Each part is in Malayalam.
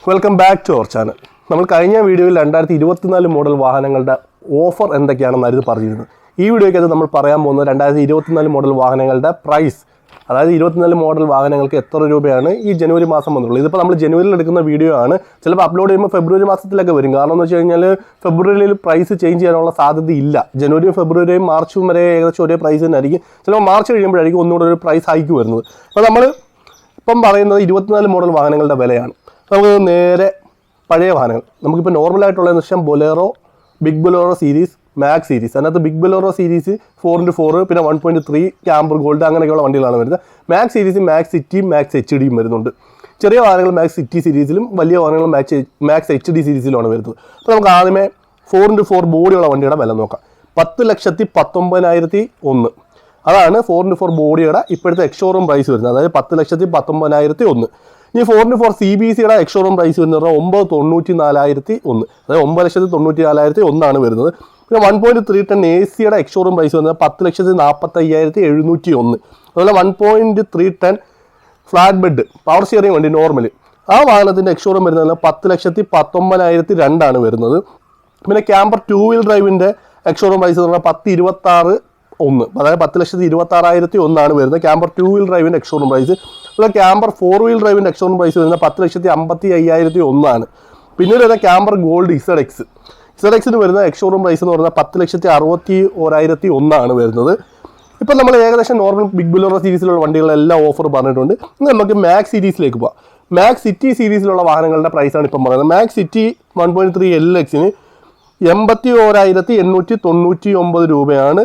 Welcome back to our channel. നമ്മൾ കഴിഞ്ഞ വീഡിയോയിൽ 2024 മോഡൽ വാഹനങ്ങളുടെ ഓഫർ എന്തൊക്കെയാണെന്നായിരുന്നു പറഞ്ഞിരുന്നത്. ഈ വീഡിയോയ്ക്കകത്ത് നമ്മൾ പറയാൻ പോകുന്നത് 2024 മോഡൽ വാഹനങ്ങളുടെ പ്രൈസ്, അതായത് 24 മോഡൽ വാഹനങ്ങൾക്ക് എത്ര രൂപയാണ് ഈ ജനുവരി മാസം വന്നുള്ളത്. ഇതിപ്പോൾ നമ്മൾ ജനുവരിയിൽ എടുക്കുന്ന വീഡിയോ ആണ്. ചിലപ്പോൾ അപ്ലോഡ് ചെയ്യുമ്പോൾ ഫെബ്രുവരി മാസത്തിലൊക്കെ വരും. കാരണം എന്ന് വെച്ച് കഴിഞ്ഞാൽ ഫെബ്രുവരിയിൽ പ്രൈസ് ചേഞ്ച് ചെയ്യാനുള്ള സാധ്യതയില്ല. ജനുവരിയും ഫെബ്രുവരിയും മാർച്ചും വരെ ഏകദേശം ഒരേ പ്രൈസ് തന്നെ ആയിരിക്കും. ചിലപ്പോൾ മാർച്ച് കഴിയുമ്പോഴായിരിക്കും ഒന്നുകൂടെ ഒരു പ്രൈസ് ഹൈക്ക് വരുന്നത്. അപ്പോൾ നമ്മൾ ഇപ്പം പറയുന്നത് 24 മോഡൽ വാഹനങ്ങളുടെ വിലയാണ്. നമുക്ക് നേരെ പഴയ വാഹനങ്ങൾ, നമുക്കിപ്പോൾ നോർമലായിട്ടുള്ളതെന്ന് വെച്ചാൽ Bolero, big Bolero series, Max series. അതിനകത്ത് ബിഗ് ബൊലേറോ സീരീസ് 4x4 പിന്നെ 1.3 ക്യാമ്പർ ഗോൾഡ് അങ്ങനെയൊക്കെയുള്ള വണ്ടികളാണ് വരുന്നത്. മാക്സ് സീരീസ് മാക്സ് സിറ്റിയും മാക്സ് എച്ച് ഡിയും വരുന്നുണ്ട്. ചെറിയ വാഹനങ്ങൾ മാക്സ് സിറ്റി സീരീസിലും വലിയ വാഹനങ്ങൾ മാക്സ് എച്ച് ഡി സീരീസിലുമാണ് വരുന്നത്. അപ്പോൾ നമുക്ക് ആദ്യമേ 4x4 ബോഡിയുള്ള വണ്ടിയുടെ വില നോക്കാം. 10,19,001 അതാണ് 4x4 ബോഡിയുടെ ഇപ്പോഴത്തെ എക്സ്ഷോറൂം പ്രൈസ് വരുന്നത്. അതായത് 10,19,001. ഇനി 4x4 CBCയുടെ എക്സ്ഷോറൂം പ്രൈസ് വരുന്നത് 9,94,001, അതായത് 9,94,001 ആണ് വരുന്നത്. പിന്നെ 1.3 ടൺ AC-യുടെ എക്സ്ഷോറൂം പ്രൈസ് വരുന്നത് 10,45,701. അതുപോലെ 1.3 ton flat bed power steering വണ്ടി നോർമൽ, ആ വാഹനത്തിൻ്റെ എക്സ്ഷോറൂം വരുന്നത് 10,19,002 ആണ് വരുന്നത്. പിന്നെ ക്യാമ്പർ 2 വീൽ ഡ്രൈവിൻ്റെ എക്സ്ഷോറൂം പ്രൈസ് എന്ന് പറഞ്ഞാൽ 10,26,1, അതായത് 10,26,001 ആണ് വരുന്നത് ക്യാമ്പർ 2 വീൽ ഡ്രൈവിൻ്റെ എക്സ്ഷോറൂം പ്രൈസ്. അതുപോലെ ക്യാമ്പർ 4 വീൽ ഡ്രൈവിൻ്റെ എക്സ്ഷോറൂം പ്രൈസ് വരുന്നത് 10,55,001 ആണ്. പിന്നീട് വരുന്ന ക്യാമ്പർ ഗോൾഡ് ഇസഡെക്സിന് വരുന്ന എക്സ്ഷോറൂം പ്രൈസ് എന്ന് പറഞ്ഞാൽ 10,61,001 ആണ് വരുന്നത്. ഇപ്പം നമ്മൾ ഏകദേശം നോർമൽ ബിഗ് ബൊലേറോ സീരീസിലുള്ള വണ്ടികളെല്ലാം ഓഫർ പറഞ്ഞിട്ടുണ്ട്. ഇനി നമുക്ക് മാക്സ് സീരീസിലേക്ക് പോകാം. മാക്സ് സിറ്റി സീരീസിലുള്ള വാഹനങ്ങളുടെ പ്രൈസാണ് ഇപ്പം പറയുന്നത്. മാക്സ് സിറ്റി 1.3 LXന് 81,899 രൂപയാണ്.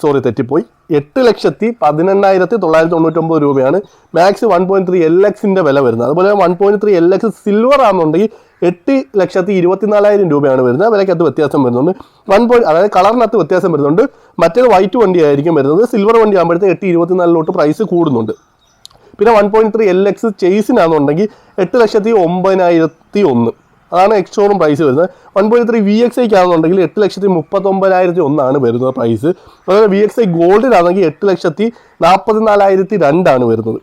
സോറി, തെറ്റിപ്പോയി. 8,18,999 രൂപയാണ് മാക്സ് 1.3 LXൻ്റെ വില വരുന്നത്. അതുപോലെ 1.3 LX സിൽവർ ആണെന്നുണ്ടെങ്കിൽ 8,24,000 രൂപയാണ് വരുന്നത്. വിലക്കകത്ത് വ്യത്യാസം വരുന്നുണ്ട്. അതായത് കളറിനകത്ത് വ്യത്യാസം വരുന്നുണ്ട്. മറ്റേത് വൈറ്റ് വണ്ടി ആയിരിക്കും വരുന്നത്. സിൽവർ വണ്ടി ആകുമ്പോഴത്തെ 8,24,000 പ്രൈസ് കൂടുന്നുണ്ട്. പിന്നെ 1.3 LX ചേസിനാണെന്നുണ്ടെങ്കിൽ 8,09,001 അതാണ് എക്സ്ഷോറൂം പ്രൈസ് വരുന്നത്. 1.3 VXIക്ക് ആണെന്നുണ്ടെങ്കിൽ 8,39,001 ആണ് വരുന്നത് പ്രൈസ്. അതുപോലെ VXI ഗോൾഡിനാണെങ്കിൽ 8,44,002 ആണ് വരുന്നത്.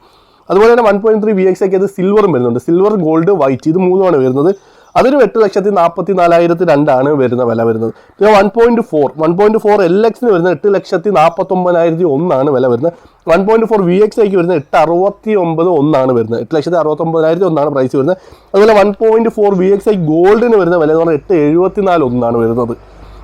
അതുപോലെ തന്നെ 1.3 VXIക്ക് അത് സിൽവറും വരുന്നുണ്ട്. സിൽവർ, ഗോൾഡ്, വൈറ്റ് ഇത് മൂന്നുമാണ് വരുന്നത്. അതിന് 8,44,002 ആണ് വരുന്ന വില വരുന്നത്. പിന്നെ 1.4 LXന് വരുന്നത് 8,49,001 ആണ് വില വരുന്നത്. 1.4 VXIക്ക് വരുന്നത് 8,69,1 ആണ് വരുന്നത്. 8,69,001 ആണ് പ്രൈസ് വരുന്നത്. അതുപോലെ 1.4 VXI ഗോൾഡിന് വരുന്ന വില എന്ന് പറഞ്ഞാൽ 8,74,1 ആണ് വരുന്നത്.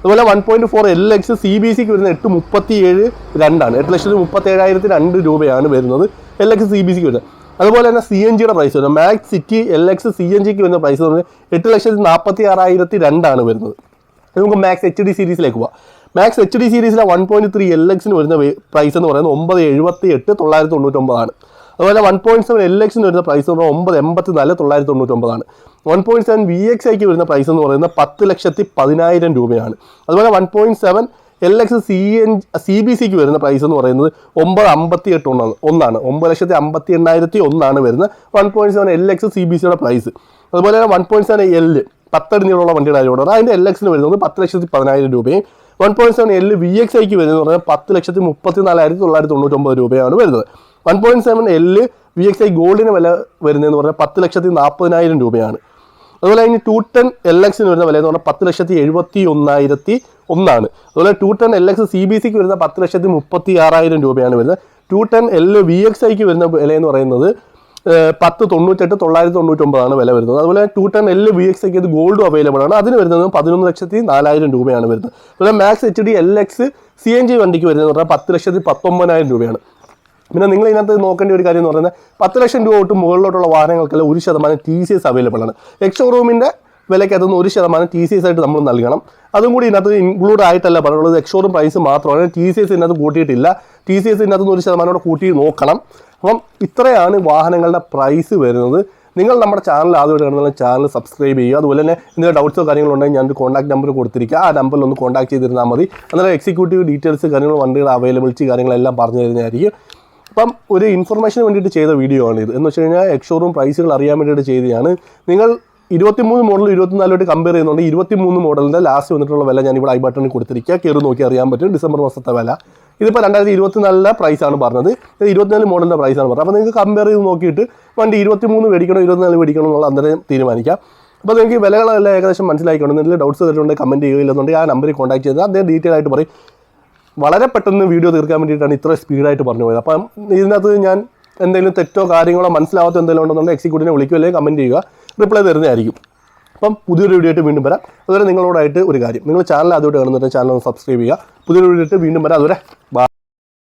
അതുപോലെ 1.4 LX CBCക്ക് വരുന്നത് 8,37,2 ആണ്. 8,37,002 രൂപയാണ് വരുന്നത് LX CBCക്ക് വരുന്നത്. അതുപോലെ തന്നെ CNGയുടെ പ്രൈസ് വരുന്നത് മാക്സ് സിറ്റി LX CNGക്ക് വരുന്ന പ്രൈസ് എന്ന് പറഞ്ഞാൽ 8,46,002 ആണ് വരുന്നത്. നമുക്ക് മാക്സ് HD സീരീസിലേക്ക് പോകാം. മാക്സ് HD സീരീസിലെ 1.3 LXന് വരുന്ന പ്രൈസ് എന്ന് പറയുന്നത് 9,78,999 ആണ്. അതുപോലെ 1.7 LXന് വരുന്ന പ്രൈസ് എന്ന് പറഞ്ഞാൽ 9,84,999 ആണ്. 1.7 VXIക്ക് വരുന്ന പ്രൈസ് എന്ന് പറയുന്നത് 10,10,000 രൂപയാണ്. അതുപോലെ 1.7 LX CBCക്ക് വരുന്ന പ്രൈസ് എന്ന് പറയുന്നത് 9,58,1 9,58,1 ആണ് വരുന്നത് 1.7 LX CBCയുടെ പ്രൈസ്. അതുപോലെ തന്നെ 1.7 L 10 അടി നീളമുള്ള വണ്ടിയുടെ കാര്യമാണ്. അതിൻ്റെ LXന് വരുന്നത് 10,10,000 രൂപയും 1.7 L VXIക്ക് വരുന്നത് പറഞ്ഞാൽ 10,34,999 രൂപയാണ് വരുന്നത്. 1.7 L VXI ഗോൾഡിന് വില വരുന്നതെന്ന് പറഞ്ഞാൽ 10,40,000 രൂപയാണ്. അതുപോലെ അതിന് 210 LXന് വരുന്ന വില എന്ന് പറഞ്ഞാൽ 10,71,001 ആണ്. അതുപോലെ 210 LX CBCക്ക് വരുന്ന 10,36,000 രൂപയാണ് വരുന്നത്. 210 L VXIക്ക് വരുന്ന വില എന്ന് പറയുന്നത് 10,98,999 ആണ് വില വരുന്നത്. അതുപോലെ 210 L VXIക്ക് ഇത് ഗോൾഡും അവൈലബിൾ ആണ്. അതിന് വരുന്നത് 11,04,000 രൂപയാണ് വരുന്നത്. അതുപോലെ മാക്സ് HD LX CNG വണ്ടിക്ക് വരുന്നത് പറഞ്ഞാൽ 10,19,000 രൂപയാണ്. പിന്നെ നിങ്ങൾ ഇതിനകത്ത് നോക്കേണ്ട ഒരു കാര്യം എന്ന് പറയുന്നത് 10 ലക്ഷം രൂപ തൊട്ട് മുകളിലോട്ടുള്ള വാഹനങ്ങൾക്കെല്ലാം 1% TCS അവൈലബിൾ ആണ്. എക്സ്ഷോറൂമിൻ്റെ വിലയ്ക്ക് അതൊന്ന് 1% TCS ആയിട്ട് നമ്മൾ നൽകണം. അതും കൂടി ഇതിനകത്ത് ഇൻക്ലൂഡ് ആയിട്ടല്ല പറയുള്ളത്. എക്സ്ഷോറൂം പ്രൈസ് മാത്രമാണ്. TCS ഇതിനകത്ത് കൂട്ടിയിട്ടില്ല. TCS ഇതിനകത്ത് 1% കൂട്ടി നോക്കണം. അപ്പം ഇത്രയാണ് വാഹനങ്ങളുടെ പ്രൈസ് വരുന്നത്. നിങ്ങൾ നമ്മുടെ ചാനൽ ആദ്യമായിട്ട് കാണുന്ന ചാനൽ സബ്സ്ക്രൈബ് ചെയ്യുക. അതുപോലെ തന്നെ എന്തെങ്കിലും ഡൗട്ട്സോ കാര്യങ്ങളുണ്ടെങ്കിൽ ഞാനൊരു കോൺടാക്ട് നമ്പർ കൊടുത്തിരിക്കുക. ആ നമ്പറിൽ ഒന്ന് കോൺടാക്ട് ചെയ്തിരുന്നാൽ മതി. അന്നേരം എക്സിക്യൂട്ടീവ് ഡീറ്റെയിൽസ് കാര്യങ്ങൾ, വണ്ടിയുടെ അവൈലബിലിറ്റി കാര്യങ്ങളെല്ലാം പറഞ്ഞു തരുന്നതായിരിക്കും. അപ്പം ഒരു ഇൻഫർമേഷന് വേണ്ടിയിട്ട് ചെയ്ത വീഡിയോ ആണ് ഇത്. എന്ന് വെച്ച് കഴിഞ്ഞാൽ എക്സ്ഷോറൂം പ്രൈസുകൾ അറിയാൻ വേണ്ടിയിട്ട് ചെയ്തതാണ്. നിങ്ങൾ 23 മോഡൽ 24 കമ്പയർ ചെയ്യുന്നുണ്ട്. 23 മോഡലിൻ്റെ ലാസ്റ്റ് വന്നിട്ടുള്ള വില ഞാനിവിടെ ഐ ബട്ടണിൽ കൊടുത്തിരിക്കുക. കയറി നോക്കി അറിയാൻ പറ്റും ഡിസംബർ മാസത്തെ വില. ഇതിപ്പോൾ 2024 പ്രൈസാണ് പറഞ്ഞത്, 24 മോഡലിൻ്റെ പ്രൈസാണ് പറഞ്ഞത്. അപ്പോൾ നിങ്ങൾക്ക് കമ്പയർ ചെയ്ത് നോക്കിയിട്ട് വണ്ടി 23 മേടിക്കണോ 24 മേടിക്കണോ എന്നുള്ള അന്നേരം തീരുമാനിക്കാം. അപ്പോൾ നിങ്ങൾക്ക് വിലകളെല്ലാം ഏകദേശം മനസ്സിലാക്കിക്കണം. എന്തെങ്കിലും ഡൗട്ട്സ് തരുന്നുണ്ടെങ്കിൽ കമൻറ്റ് ചെയ്യുകയില്ലെന്നുണ്ടെങ്കിൽ ആ നമ്പറിൽ കോൺടാക്ട് ചെയ്താൽ അദ്ദേഹം ഡീറ്റെയിൽ ആയിട്ട് പറയും. വളരെ പെട്ടെന്ന് വീഡിയോ തീർക്കാൻ വേണ്ടിയിട്ടാണ് ഇത്ര സ്പീഡായിട്ട് പറഞ്ഞു പോയത്. അപ്പം ഇതിനകത്ത് ഞാൻ എന്തെങ്കിലും തെറ്റോ കാര്യങ്ങളോ മനസ്സിലാവാത്ത എന്തെങ്കിലും ഉണ്ടെന്നുണ്ടെങ്കിൽ എക്സിക്യൂട്ടീവിനെ വിളിക്കുക അല്ലെങ്കിൽ കമൻറ്റ് ചെയ്യുക, റിപ്ലൈ തരുന്നതായിരിക്കും. അപ്പം പുതിയൊരു വീഡിയോ ആയിട്ട് വീണ്ടും വരാം. അതുവരെ നിങ്ങളോടായിട്ട് ഒരു കാര്യം, നിങ്ങൾ ചാനൽ ആദ്യമായിട്ട് കാണുന്നുണ്ടെങ്കിൽ ചാനൽ ഒന്ന് സബ്സ്ക്രൈബ് ചെയ്യുക. പുതിയൊരു വീഡിയോ ആയിട്ട് വീണ്ടും വരാം. അതുവരെ ബൈ.